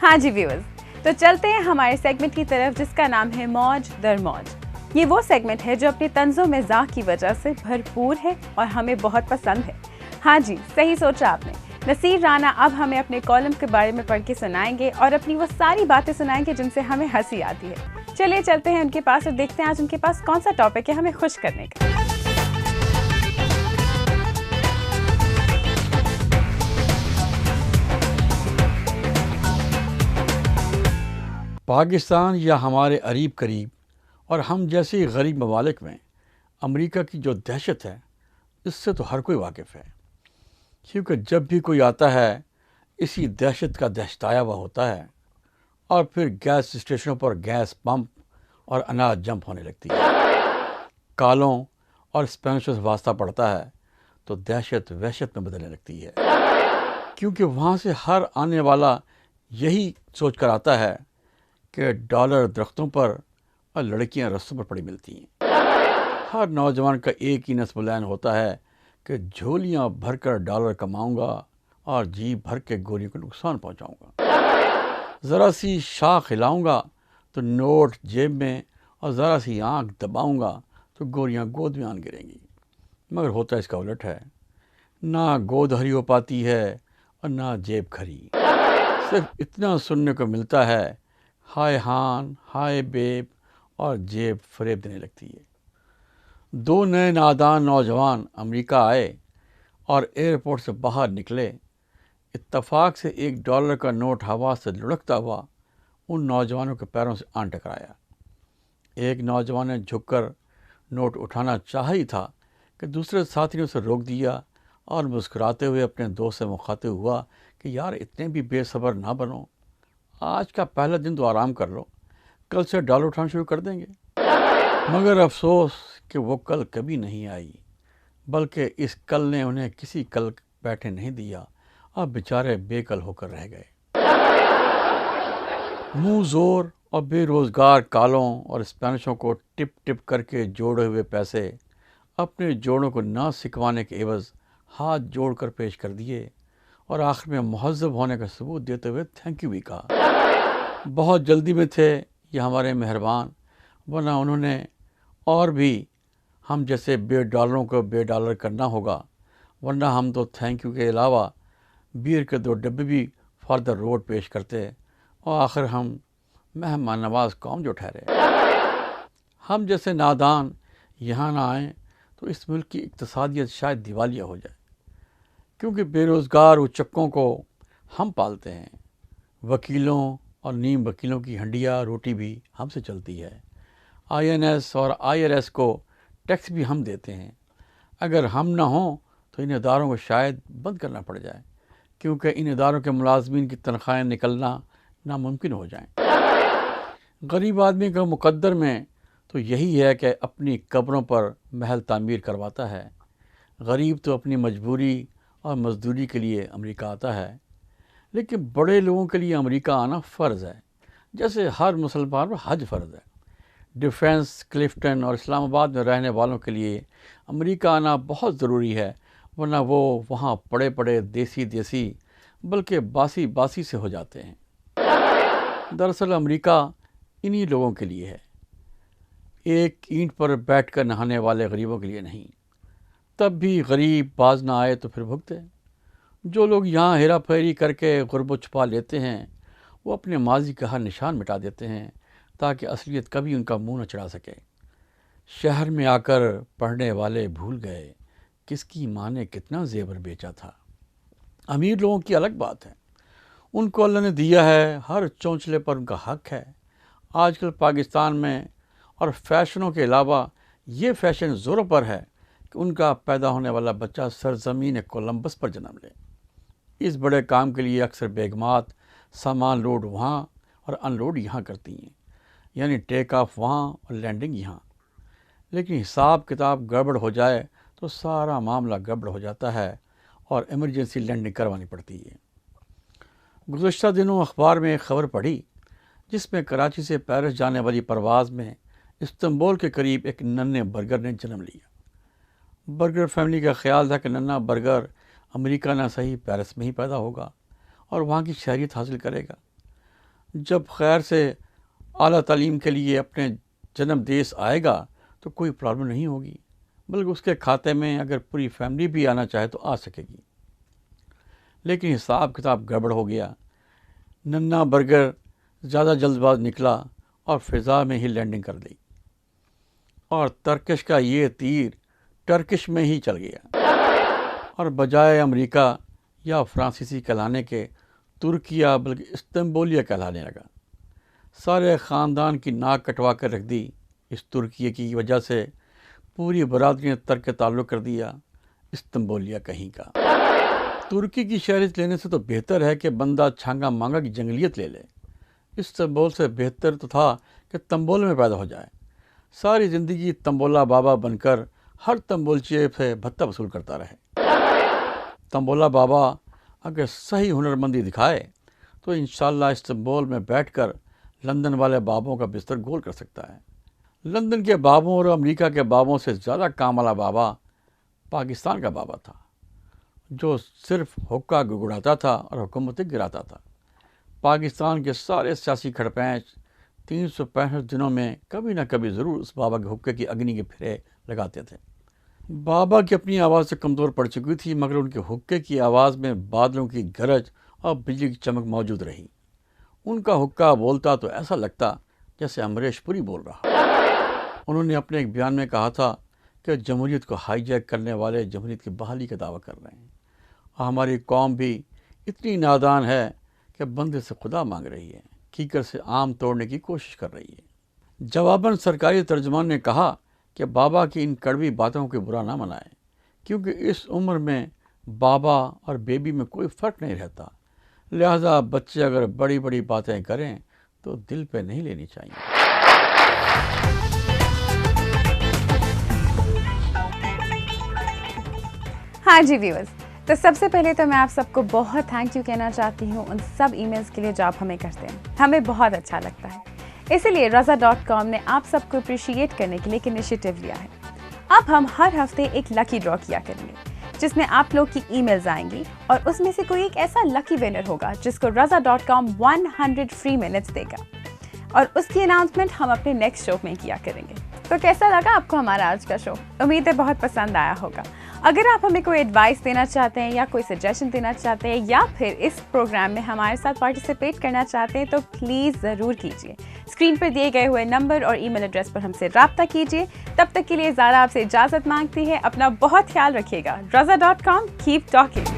ہاں جی ویورز، تو چلتے ہیں ہمارے سیگمنٹ کی طرف جس کا نام ہے موج در موج۔ یہ وہ سیگمنٹ ہے جو اپنی طنز و مزاح کی وجہ سے بھرپور ہے اور ہمیں بہت پسند ہے۔ ہاں جی، صحیح سوچا آپ نے۔ نصیر رانا اب ہمیں اپنے کالم کے بارے میں پڑھ کے سنائیں گے اور اپنی وہ ساری باتیں سنائیں گے جن سے ہمیں ہنسی آتی ہے۔ چلیے چلتے ہیں ان کے پاس اور دیکھتے ہیں آج ان کے پاس کون سا ٹاپک ہے ہمیں خوش کرنے کا۔ پاکستان یا ہمارے قریب قریب اور ہم جیسے غریب ممالک میں امریکہ کی جو دہشت ہے اس سے تو ہر کوئی واقف ہے، کیونکہ جب بھی کوئی آتا ہے اسی دہشت کا دہشتایا ہوا ہوتا ہے اور پھر گیس اسٹیشنوں پر گیس پمپ اور اناج جمپ ہونے لگتی ہے۔ کالوں اور اسپینشوں سے واسطہ پڑتا ہے تو دہشت وحشت میں بدلنے لگتی ہے، کیونکہ وہاں سے ہر آنے والا یہی سوچ کر آتا ہے کہ ڈالر درختوں پر اور لڑکیاں رستوں پر پڑی ملتی ہیں۔ ہر نوجوان کا ایک ہی نصب العین ہوتا ہے کہ جھولیاں بھر کر ڈالر کماؤں گا اور جی بھر کے گوریوں کو نقصان پہنچاؤں گا۔ ذرا سی شاخ ہلاؤں گا تو نوٹ جیب میں اور ذرا سی آنکھ دباؤں گا تو گوریاں گود میں آن گریں گی۔ مگر ہوتا اس کا الٹ ہے، نہ گود ہری ہو پاتی ہے اور نہ جیب کھری۔ صرف اتنا سننے کو ملتا ہے، ہائے ہان ہائے بیب، اور جیب فریب دینے لگتی ہے۔ دو نئے نادان نوجوان امریکہ آئے اور ایئرپورٹ سے باہر نکلے۔ اتفاق سے ایک ڈالر کا نوٹ ہوا سے لڑکتا ہوا ان نوجوانوں کے پیروں سے آن ٹکرایا۔ ایک نوجوان نے جھک کر نوٹ اٹھانا چاہا ہی تھا کہ دوسرے ساتھی نے اسے روک دیا اور مسکراتے ہوئے اپنے دوست سے مخاطب ہوا کہ یار اتنے بھی بے صبر نہ بنو، آج کا پہلا دن تو آرام کر لو، کل سے ڈالر اٹھانا شروع کر دیں گے۔ مگر افسوس کہ وہ کل کبھی نہیں آئی، بلکہ اس کل نے انہیں کسی کل بیٹھے نہیں دیا اور بیچارے بے کل ہو کر رہ گئے۔ منہ زور اور بے روزگار کالوں اور اسپینشوں کو ٹپ ٹپ کر کے جوڑے ہوئے پیسے اپنے جوڑوں کو نہ سکھوانے کے عوض ہاتھ جوڑ کر پیش کر دیے اور آخر میں مہذب ہونے کا ثبوت دیتے ہوئے تھینک یو بھی کہا۔ بہت جلدی میں تھے یہ ہمارے مہربان، ورنہ انہوں نے اور بھی ہم جیسے بے ڈالروں کو بے ڈالر کرنا ہوگا، ورنہ ہم تو تھینک یو کے علاوہ بیئر کے 2 ڈبے بھی فار دا روڈ پیش کرتے اور آخر ہم مہمان نواز قوم جو ٹھہرے۔ ہم جیسے نادان یہاں نہ آئیں تو اس ملک کی اقتصادیت شاید دیوالیہ ہو جائے، کیونکہ بے روزگار اچکوں کو ہم پالتے ہیں، وکیلوں اور نیم وکیلوں کی ہنڈیا روٹی بھی ہم سے چلتی ہے، INS اور IRS کو ٹیکس بھی ہم دیتے ہیں۔ اگر ہم نہ ہوں تو ان اداروں کو شاید بند کرنا پڑ جائے، کیونکہ ان اداروں کے ملازمین کی تنخواہیں نکلنا ناممکن ہو جائیں۔ غریب آدمی کا مقدر میں تو یہی ہے کہ اپنی قبروں پر محل تعمیر کرواتا ہے۔ غریب تو اپنی مجبوری اور مزدوری کے لیے امریکہ آتا ہے، لیکن بڑے لوگوں کے لیے امریکہ آنا فرض ہے، جیسے ہر مسلمان پر حج فرض ہے۔ ڈیفنس، کلفٹن اور اسلام آباد میں رہنے والوں کے لیے امریکہ آنا بہت ضروری ہے، ورنہ وہ وہاں پڑے پڑے دیسی بلکہ باسی سے ہو جاتے ہیں۔ دراصل امریکہ انہی لوگوں کے لیے ہے، ایک اینٹ پر بیٹھ کر نہانے والے غریبوں کے لیے نہیں۔ تب بھی غریب باز نہ آئے تو پھر بھگتے۔ جو لوگ یہاں ہیرا پھیری کر کے غرب و چھپا لیتے ہیں وہ اپنے ماضی کا ہر نشان مٹا دیتے ہیں تاکہ اصلیت کبھی ان کا منہ نہ چڑھا سکے۔ شہر میں آ کر پڑھنے والے بھول گئے کس کی ماں نے کتنا زیور بیچا تھا۔ امیر لوگوں کی الگ بات ہے، ان کو اللہ نے دیا ہے، ہر چونچلے پر ان کا حق ہے۔ آج کل پاکستان میں اور فیشنوں کے علاوہ یہ فیشن زوروں پر ہے کہ ان کا پیدا ہونے والا بچہ سرزمین کولمبس پر جنم لے۔ اس بڑے کام کے لیے اکثر بیگمات سامان لوڈ وہاں اور ان لوڈ یہاں کرتی ہیں، یعنی ٹیک آف وہاں اور لینڈنگ یہاں۔ لیکن حساب کتاب گڑبڑ ہو جائے تو سارا معاملہ گڑبڑ ہو جاتا ہے اور ایمرجنسی لینڈنگ کروانی پڑتی ہے۔ گزشتہ دنوں اخبار میں ایک خبر پڑھی جس میں کراچی سے پیرس جانے والی پرواز میں استنبول کے قریب ایک ننھے برگر نے جنم لیا۔ برگر فیملی کا خیال تھا کہ ننھا برگر امریکہ نہ صحیح پیرس میں ہی پیدا ہوگا اور وہاں کی شہریت حاصل کرے گا، جب خیر سے اعلیٰ تعلیم کے لیے اپنے جنم دیش آئے گا تو کوئی پرابلم نہیں ہوگی، بلکہ اس کے کھاتے میں اگر پوری فیملی بھی آنا چاہے تو آ سکے گی۔ لیکن حساب کتاب گڑبڑ ہو گیا، ننا برگر زیادہ جلد باز نکلا اور فضا میں ہی لینڈنگ کر دی، اور ترکش کا یہ تیر ٹرکش میں ہی چل گیا، اور بجائے امریکہ یا فرانسیسی کہلانے کے ترکیہ بلکہ استنبولیہ کہلانے لگا۔ سارے خاندان کی ناک کٹوا کر رکھ دی۔ اس ترکیہ کی وجہ سے پوری برادری نے ترک تعلق کر دیا، استنبولیہ کہیں کا۔ ترکی کی شہریت لینے سے تو بہتر ہے کہ بندہ چھانگا مانگا کی جنگلیت لے لے۔ استنبول سے بہتر تو تھا کہ تنبول میں پیدا ہو جائے، ساری زندگی تنبولا بابا بن کر ہر تنبولچے سے بھتہ وصول کرتا رہے۔ تنبولا بابا اگر صحیح ہنرمندی دکھائے تو انشاءاللہ استنبول میں بیٹھ کر لندن والے بابوں کا بستر گول کر سکتا ہے۔ لندن کے بابوں اور امریکہ کے بابوں سے زیادہ کام والا بابا پاکستان کا بابا تھا، جو صرف حقہ گڑگڑاتا تھا اور حکومتیں گراتا تھا۔ پاکستان کے سارے سیاسی کھڑپینچ 365 دنوں میں کبھی نہ کبھی ضرور اس بابا کے حقے کی اگنی کے پھرے لگاتے تھے۔ بابا کی اپنی آواز سے کمزور پڑ چکی تھی، مگر ان کے حقے کی آواز میں بادلوں کی گرج اور بجلی کی چمک موجود رہی۔ ان کا حقہ بولتا تو ایسا لگتا جیسے امریش پوری بول رہا۔ انہوں نے اپنے ایک بیان میں کہا تھا کہ جمہوریت کو ہائی جیک کرنے والے جمہوریت کی بحالی کا دعویٰ کر رہے ہیں، اور ہماری قوم بھی اتنی نادان ہے کہ بندے سے خدا مانگ رہی ہے، کیکر سے آم توڑنے کی کوشش کر رہی ہے۔ جواباً سرکاری ترجمان نے کہا کہ بابا کی ان کڑوی باتوں کو برا نہ منائے، کیونکہ اس عمر میں بابا اور بیبی میں کوئی فرق نہیں رہتا، لہذا بچے اگر بڑی بڑی باتیں کریں تو دل پہ نہیں لینی چاہیے۔ ہاں جی ویورز، تو سب سے پہلے تو میں آپ سب کو بہت تھینک یو کہنا چاہتی ہوں ان سب ای میلز کے لیے جو آپ ہمیں کرتے ہیں، ہمیں بہت اچھا لگتا ہے۔ اسی لیے raza.com نے آپ سب کو اپریشیٹ کرنے کے لیے ایک انیشیٹو لیا ہے۔ اب ہم ہر ہفتے ایک لکی ڈرا کیا کریں گے، جس میں آپ لوگ کی ای میلز آئیں گی، اور اس میں سے کوئی ایک ایسا لکی ونر ہوگا جس کو raza.com 100 فری منٹس دے گا، اور اس کی اناؤنسمنٹ ہم اپنے نیکسٹ شو میں کیا کریں گے۔ تو کیسا لگا آپ کو ہمارا آج کا شو؟ امید ہے بہت پسند آیا ہوگا۔ اگر آپ ہمیں کوئی ایڈوائس دینا چاہتے ہیں یا کوئی سجیشن دینا چاہتے ہیں یا پھر اس پروگرام میں ہمارے ساتھ پارٹیسپیٹ کرنا چاہتے ہیں تو پلیز ضرور کیجیے۔ اسکرین پر دیے گئے ہوئے نمبر اور ای میل ایڈریس پر ہم سے رابطہ کیجیے۔ تب تک کے لیے زارا آپ سے اجازت مانگتی ہے، اپنا بہت خیال رکھیے گا۔ raza.com، keep talking۔